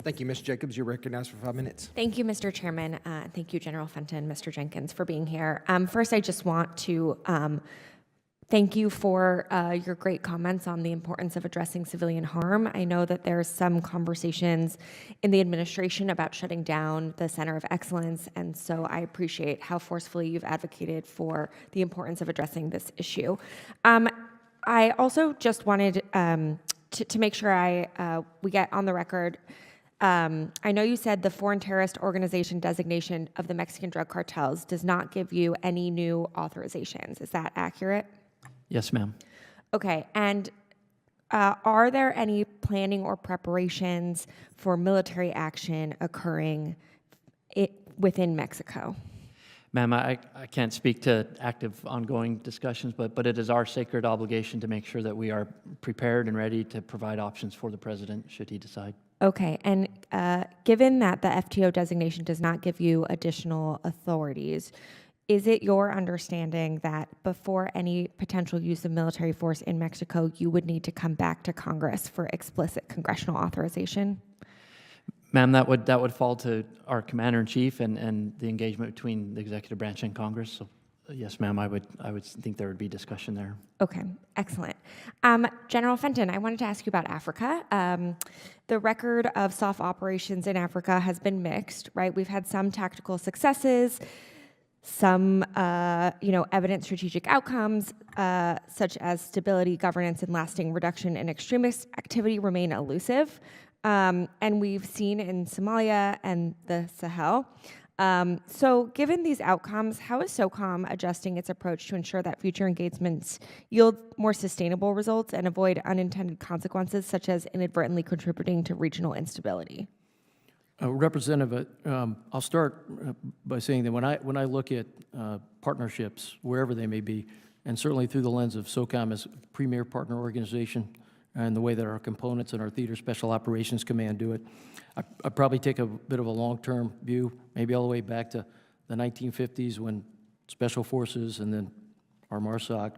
Thank you, Ms. Jacobs. You're recognized for 5 minutes. Thank you, Mr. Chairman. Thank you, General Fenton, Mr. Jenkins, for being here. First, I just want to thank you for your great comments on the importance of addressing civilian harm. I know that there's some conversations in the administration about shutting down the Center of Excellence, and so I appreciate how forcefully you've advocated for the importance of addressing this issue. I also just wanted to make sure we get on the record. I know you said the foreign terrorist organization designation of the Mexican drug cartels does not give you any new authorizations. Is that accurate? Yes, ma'am. Okay, and are there any planning or preparations for military action occurring within Mexico? Ma'am, I can't speak to active ongoing discussions, but it is our sacred obligation to make sure that we are prepared and ready to provide options for the president should he decide. Okay, and given that the FTO designation does not give you additional authorities, is it your understanding that before any potential use of military force in Mexico, you would need to come back to Congress for explicit congressional authorization? Ma'am, that would fall to our commander-in-chief and the engagement between the executive branch and Congress. So, yes, ma'am, I would think there would be discussion there. Okay, excellent. General Fenton, I wanted to ask you about Africa. The record of SOF operations in Africa has been mixed, right? We've had some tactical successes, some evident strategic outcomes, such as stability, governance, and lasting reduction in extremist activity remain elusive. And we've seen in Somalia and the Sahel. So given these outcomes, how is SOCOM adjusting its approach to ensure that future engagements yield more sustainable results and avoid unintended consequences, such as inadvertently contributing to regional instability? Representative, I'll start by saying that when I look at partnerships, wherever they may be, and certainly through the lens of SOCOM as a premier partner organization and the way that our components and our Theater Special Operations Command do it, I probably take a bit of a long-term view, maybe all the way back to the 1950s when Special Forces and then our MARSOC,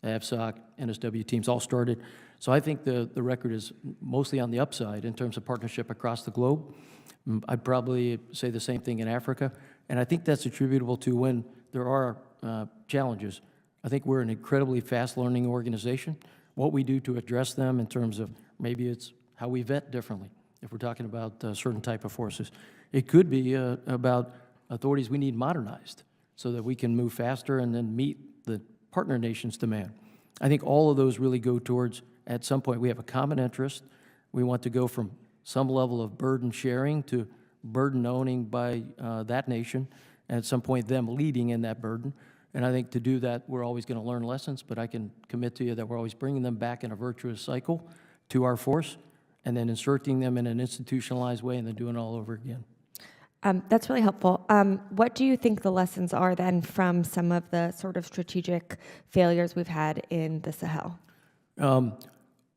AVSOC, NSW teams all started. So I think the record is mostly on the upside in terms of partnership across the globe. I'd probably say the same thing in Africa, and I think that's attributable to when there are challenges. I think we're an incredibly fast-learning organization. What we do to address them in terms of maybe it's how we vet differently, if we're talking about certain type of forces. It could be about authorities we need modernized so that we can move faster and then meet the partner nation's demand. I think all of those really go towards, at some point, we have a common interest. We want to go from some level of burden sharing to burden owning by that nation, and at some point them leading in that burden. And I think to do that, we're always going to learn lessons, but I can commit to you that we're always bringing them back in a virtuous cycle to our force and then inserting them in an institutionalized way and then doing it all over again. That's really helpful. What do you think the lessons are then from some of the sort of strategic failures we've had in the Sahel?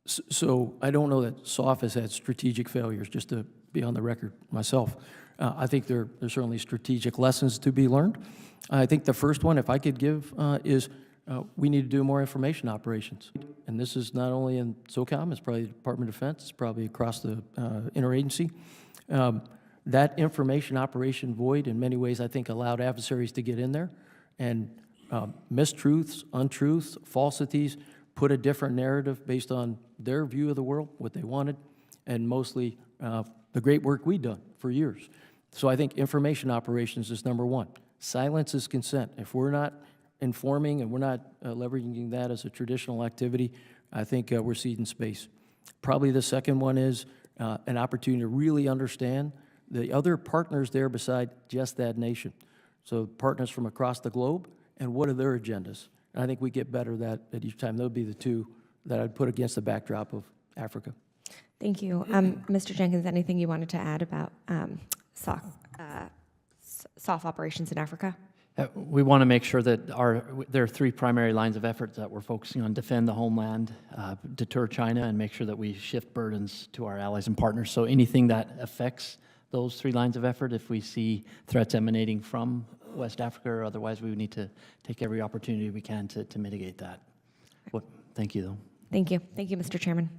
So I don't know that SOF has had strategic failures, just to be on the record myself. I think there's certainly strategic lessons to be learned. I think the first one, if I could give, is we need to do more information operations. And this is not only in SOCOM, it's probably the Department of Defense, it's probably across the interagency. That information operation void, in many ways, I think, allowed adversaries to get in there and mistruths, untruths, falsities, put a different narrative based on their view of the world, what they wanted, and mostly the great work we've done for years. So I think information operations is number one. Silence is consent. If we're not informing and we're not leveraging that as a traditional activity, I think we're ceding space. Probably the second one is an opportunity to really understand the other partners there beside just that nation. So partners from across the globe and what are their agendas. And I think we get better at each time. Those would be the two that I'd put against the backdrop of Africa. Thank you. Mr. Jenkins, anything you wanted to add about SOF operations in Africa? We want to make sure that there are three primary lines of effort that we're focusing on: defend the homeland, deter China, and make sure that we shift burdens to our allies and partners. So anything that affects those three lines of effort, if we see threats emanating from West Africa or otherwise, we would need to take every opportunity we can to mitigate that. Well, thank you, though. Thank you. Thank you, Mr. Chairman.